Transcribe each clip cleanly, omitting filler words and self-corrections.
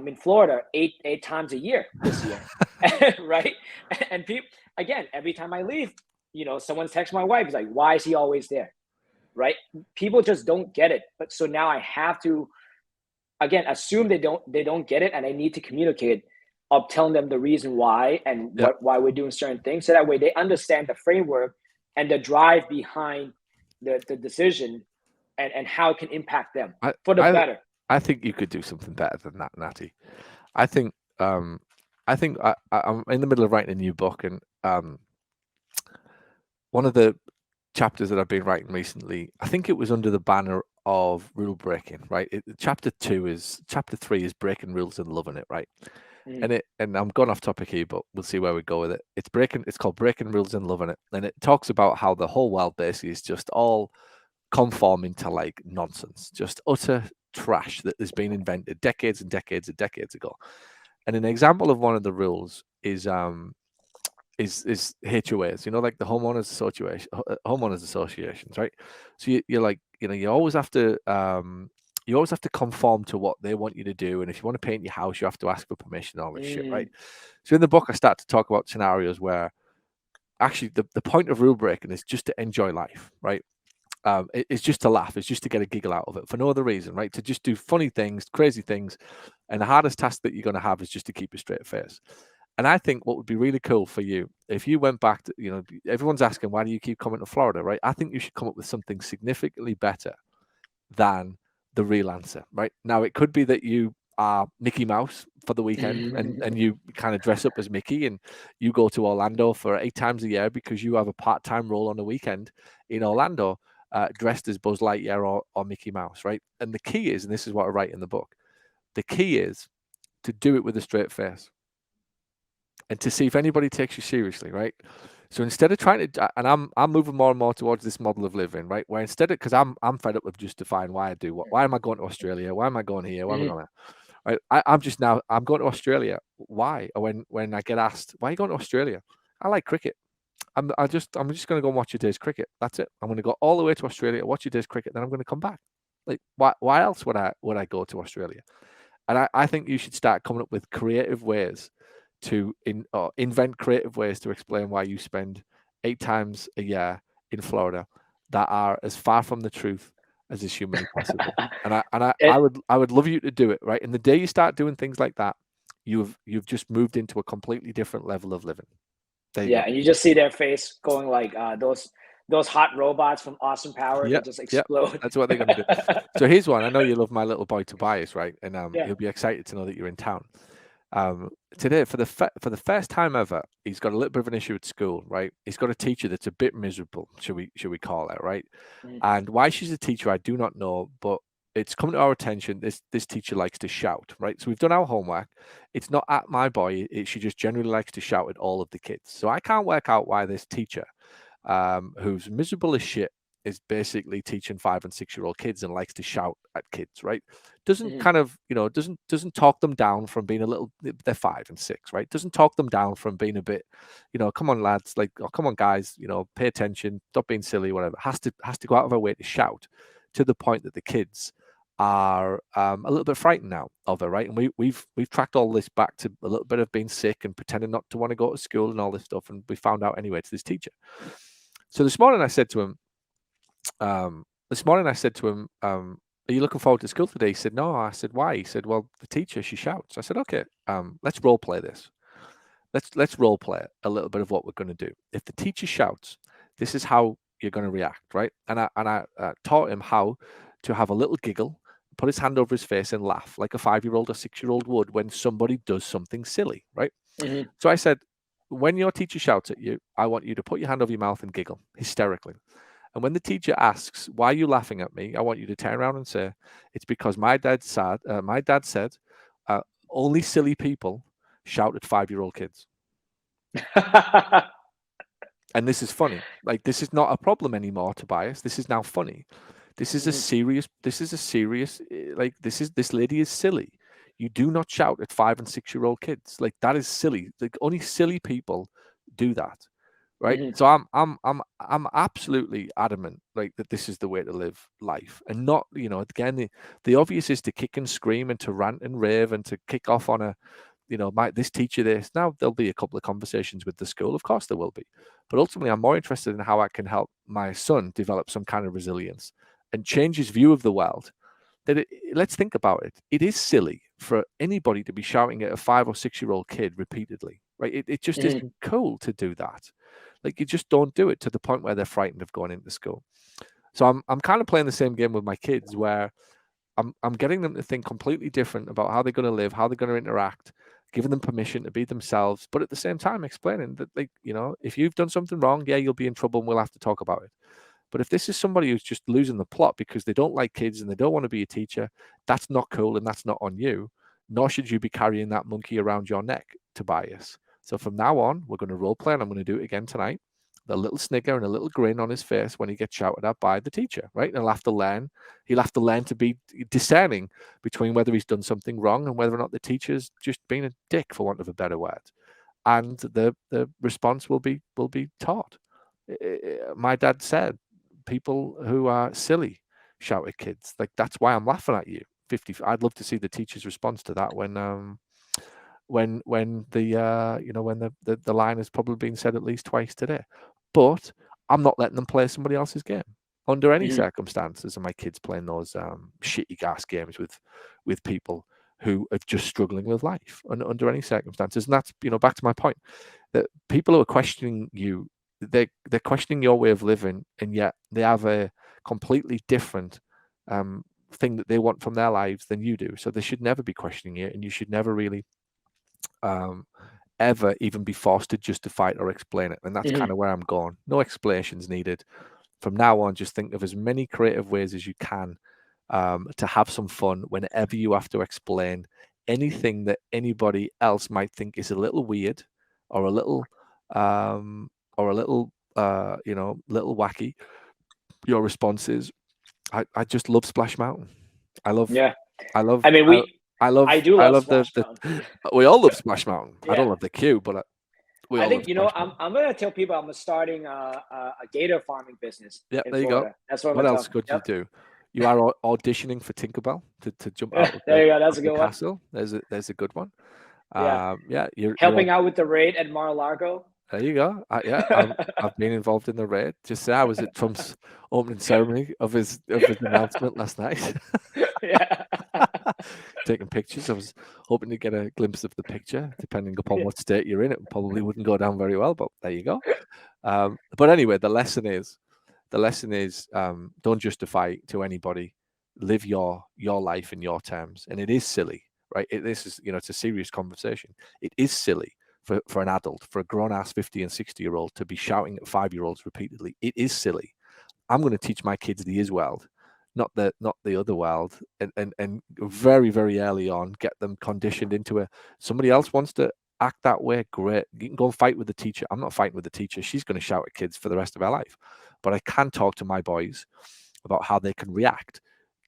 I'm in Florida eight times a year this year, right? And people, again, every time I leave, someone texts my wife, is like, why is he always there, right? People just don't get it. But so now I have to, again, assume they don't get it, and I need to communicate of telling them the reason why and why we're doing certain things, so that way they understand the framework and the drive behind the decision, and how it can impact them for the better. I think you could do something better than that, Natty. I think I'm in the middle of writing a new book, and one of the chapters that I've been writing recently, I think it was under the banner of rule breaking, right? Chapter 3 is breaking rules and loving it, right? And I'm going off topic here, but we'll see where we go with it. It's called Breaking Rules and Loving It, and it talks about how the whole world basically is just all conforming to like nonsense, just utter trash that has been invented decades and decades and decades ago. And an example of one of the rules is HOAs, like the homeowners associations, right? So you're like, you always have to conform to what they want you to do, and if you want to paint your house, you have to ask for permission, all this shit, right? So in the book, I start to talk about scenarios where actually the point of rule breaking is just to enjoy life, right? It's just to laugh. It's just to get a giggle out of it for no other reason, right? To just do funny things, crazy things. And the hardest task that you're going to have is just to keep a straight face. And I think what would be really cool for you, if you went back to, everyone's asking, why do you keep coming to Florida, right? I think you should come up with something significantly better than the real answer, right? Now, it could be that you are Mickey Mouse for the weekend and you kind of dress up as Mickey and you go to Orlando for 8 times a year because you have a part-time role on the weekend in Orlando. Dressed as Buzz Lightyear or Mickey Mouse, right? And the key is, and this is what I write in the book, the key is to do it with a straight face and to see if anybody takes you seriously, right? So instead of trying to, and I'm moving more and more towards this model of living, right? Where instead of, because I'm fed up with justifying why I do what, why am I going to Australia? Why am I going here? Why am I going there? Right? I'm going to Australia. Why? Or when I get asked, why are you going to Australia? I like cricket. I'm just going to go and watch your day's cricket. That's it. I'm going to go all the way to Australia, watch your day's cricket, then I'm going to come back. Like, why else would I go to Australia? And I think you should start coming up with creative ways to invent creative ways to explain why you spend 8 times a year in Florida that are as far from the truth as is humanly possible. I would love you to do it, right? And the day you start doing things like that, you've just moved into a completely different level of living. Yeah, and you just see their face going like those hot robots from Austin Powers that just explode. Yep. That's what they're going to do. So here's one. I know you love my little boy Tobias, right? And he'll be excited to know that you're in town. Today, for the first time ever, he's got a little bit of an issue at school, right? He's got a teacher that's a bit miserable, should we call it, right? And why she's a teacher, I do not know, but it's come to our attention. This teacher likes to shout, right? So we've done our homework. It's not at my boy. She just generally likes to shout at all of the kids. So I can't work out why this teacher, who's miserable as shit, is basically teaching 5 and 6 year old kids and likes to shout at kids, right? Doesn't kind of, doesn't talk them down from being a little, they're 5 and 6, right? Doesn't talk them down from being a bit, come on lads, like, oh, come on guys, pay attention, stop being silly, whatever. Has to go out of her way to shout to the point that the kids are a little bit frightened now of her, right? And we've tracked all this back to a little bit of being sick and pretending not to want to go to school and all this stuff. And we found out anyway, it's this teacher. So this morning I said to him, are you looking forward to school today? He said, no. I said, why? He said, well, the teacher, she shouts. I said, okay, let's role play this. Let's role play a little bit of what we're going to do. If the teacher shouts, this is how you're going to react, right? And I taught him how to have a little giggle, put his hand over his face and laugh like a 5-year-old or 6-year-old would when somebody does something silly, right? So I said, when your teacher shouts at you, I want you to put your hand over your mouth and giggle hysterically. And when the teacher asks, why are you laughing at me? I want you to turn around and say, it's because my dad said, only silly people shout at 5-year-old kids. And this is funny. Like, this is not a problem anymore, Tobias. This is now funny. This is a serious, like, this lady is silly. You do not shout at 5 and 6-year-old kids. Like, that is silly. Like, only silly people do that. right? Mhm. So I'm absolutely adamant, like, that this is the way to live life, and not, again, the obvious is to kick and scream and to rant and rave and to kick off on a, this teacher this. Now there'll be a couple of conversations with the school, of course there will be, but ultimately I'm more interested in how I can help my son develop some kind of resilience and change his view of the world. Let's think about it. It is silly for anybody to be shouting at a 5 or 6 year old kid repeatedly, right? It just Mhm. isn't cool to do that. Like, you just don't do it to the point where they're frightened of going into school. So I'm kind of playing the same game with my kids, where I'm getting them to think completely different about how they're going to live, how they're going to interact, giving them permission to be themselves, but at the same time explaining that, like, if you've done something wrong, yeah, you'll be in trouble and we'll have to talk about it. But if this is somebody who's just losing the plot because they don't like kids and they don't want to be a teacher, that's not cool and that's not on you. Nor should you be carrying that monkey around your neck, Tobias. So from now on, we're going to role play, and I'm going to do it again tonight. A little snigger and a little grin on his face when he gets shouted at by the teacher, right? And he'll have to learn to be discerning between whether he's done something wrong and whether or not the teacher's just being a dick, for want of a better word. And the response will be taught. My dad said, people who are silly shout at kids. Like, that's why I'm laughing at you. 50. I'd love to see the teacher's response to that when the when the line has probably been said at least twice today. But I'm not letting them play somebody else's game under any Mhm. circumstances. And my kids playing those shitty gas games with people who are just struggling with life under any circumstances. And that's, back to my point, that people who are questioning you, they're questioning your way of living, and yet they have a completely different thing that they want from their lives than you do. So they should never be questioning you, and you should never really ever even be forced to justify it or explain it. And that's Mhm. kind of where I'm going. No explanations needed. From now on, just think of as many creative ways as you can to have some fun whenever you have to explain anything that anybody else might think is a little weird or a little little wacky. Your response is, I just love Splash Mountain. I love Yeah. I love I mean, I I do love love Splash the Mountain. we all love Splash Mountain. I don't Yeah. love the queue, but we I all love think, Splash I'm Mountain. I'm gonna tell people I'm starting a gator farming business Yeah, in there you go. Florida. That's what I'm What gonna tell else them. could you Yep. do? You are auditioning for Tinkerbell to jump out There you go. That's of a the good one. castle. There's a good one. Yeah. Yeah, you're Helping out with the raid at Mar-a-Lago. there. You go. Yeah, I've been involved in the raid. Just say I was at Trump's opening ceremony of his announcement last night. Yeah. Taking pictures. I was hoping to get a glimpse of the picture. Depending upon what state you're in, it probably wouldn't go down very well. But there you go. But anyway, the lesson is don't justify to anybody. Live your life in your terms, and it is silly, right? This is it's a serious conversation. It is silly for an adult, for a grown ass 50 and 60-year-old to be shouting at 5-year-olds repeatedly. It is silly. I'm going to teach my kids the is world, not the other world, and very very early on get them conditioned into a somebody else wants to act that way. Great, you can go and fight with the teacher. I'm not fighting with the teacher. She's going to shout at kids for the rest of her life, but I can talk to my boys about how they can react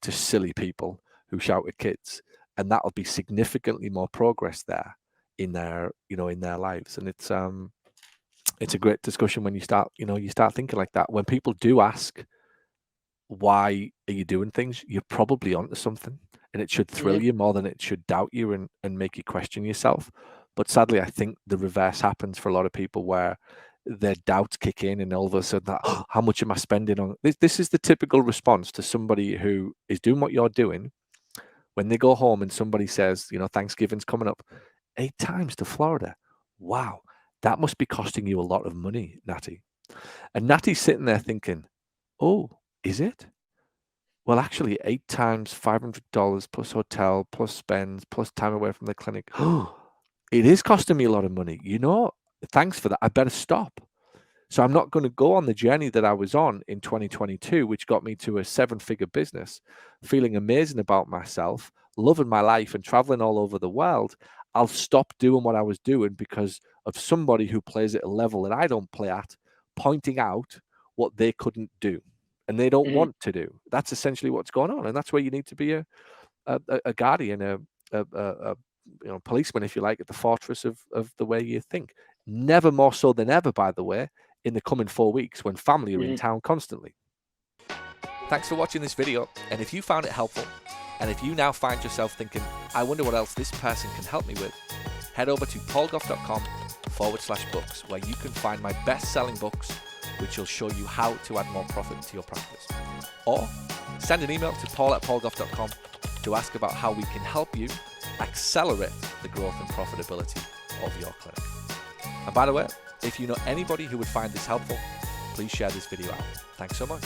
to silly people who shout at kids, and that'll be significantly more progress there in their in their lives. And it's a great discussion when you start thinking like that. When people do ask, why are you doing things, you're probably onto something, and it should thrill Mhm. you more than it should doubt you and make you question yourself. But sadly, I think the reverse happens for a lot of people, where their doubts kick in, and all of a sudden, that, oh, how much am I spending on this? This is the typical response to somebody who is doing what you're doing when they go home and somebody says, Thanksgiving's coming up, 8 times to Florida. Wow, that must be costing you a lot of money, Natty. And Natty's sitting there thinking, oh, is it? Well, actually, 8 times $500 plus hotel, plus spends, plus time away from the clinic. It is costing me a lot of money. Thanks for that. I better stop. So I'm not going to go on the journey that I was on in 2022, which got me to a 7-figure business, feeling amazing about myself, loving my life and traveling all over the world. I'll stop doing what I was doing because of somebody who plays at a level that I don't play at, pointing out what they couldn't do and they don't Mhm. want to do. That's essentially what's going on. And that's where you need to be a guardian, a policeman, if you like, at the fortress of the way you think. Never more so than ever, by the way, in the coming 4 weeks when family are in town constantly. Thanks for watching this video. And if you found it helpful, and if you now find yourself thinking, I wonder what else this person can help me with, head over to paulgough.com/books, where you can find my best-selling books, which will show you how to add more profit to your practice. Or send an email to paul@paulgough.com to ask about how we can help you accelerate the growth and profitability of your clinic. And by the way, if you know anybody who would find this helpful, please share this video out. Thanks so much.